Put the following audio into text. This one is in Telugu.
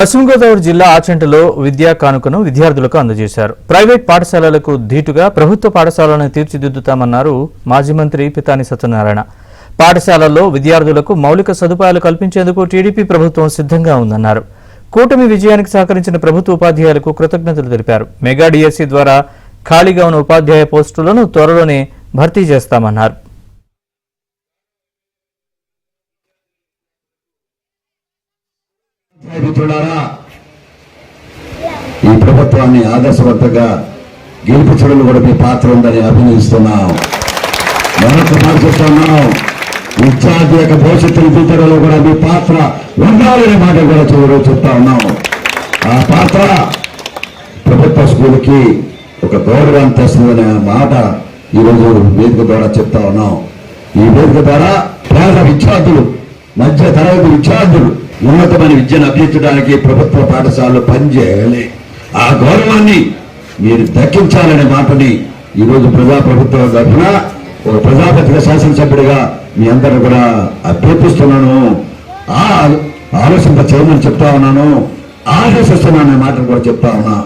పశ్చిమ గోదావరి జిల్లా ఆచంటలో విద్యా కానుకను విద్యార్థులకు అందజేశారు. ప్రైవేట్ పాఠశాలలకు ధీటుగా ప్రభుత్వ పాఠశాలను తీర్చిదిద్దుతామన్నారు మాజీ మంత్రి పితాని సత్యనారాయణ. పాఠశాలల్లో విద్యార్థులకు మౌలిక సదుపాయాలు కల్పించేందుకు టీడీపీ ప్రభుత్వం సిద్ధంగా ఉందన్నారు. కూటమి విజయానికి సహకరించిన ప్రభుత్వ ఉపాధ్యాయులకు కృతజ్ఞతలు తెలిపారు. మెగా డిఎస్సీ ద్వారా ఖాళీగా ఉన్న ఉపాధ్యాయ పోస్టులను త్వరలోనే భర్తీ చేస్తామన్నారు. ఈ ప్రభుత్వాన్ని ఆదర్శవంతంగా గెలిపించడంలో కూడా మీ పాత్ర ఉందని అభినందిస్తున్నాం. మరొక మాట చెప్తున్నాం, విద్యార్థి యొక్క భవిష్యత్తును తీర్చడంలో కూడా మీ పాత్ర ఉండాలనే మాట కూడా చెప్తా ఉన్నాం. ఆ పాత్ర ప్రభుత్వ స్కూల్కి ఒక గౌరవాన్ని తెస్తుందనే మాట ఈరోజు వేదిక ద్వారా చెప్తా ఉన్నాం. ఈ వేదిక ద్వారా పేద విద్యార్థులు, మధ్య తరగతి విద్యార్థులు ఉన్నతమైన విద్యను అభ్యర్థించడానికి ప్రభుత్వ పాఠశాలలు పనిచేయాలి. ఆ గౌరవాన్ని మీరు దక్కించాలనే మాటని ఈరోజు ప్రజాప్రభుత్వ తరఫున ఒక ప్రజాపతిగా శాసనసభ్యుడిగా మీ అందరూ కూడా అభ్యర్థిస్తున్నాను. ఆలోచింప చేయమని చెప్తా ఉన్నాను, ఆదేశిస్తున్నాను అనే మాటను కూడా చెప్తా ఉన్నా.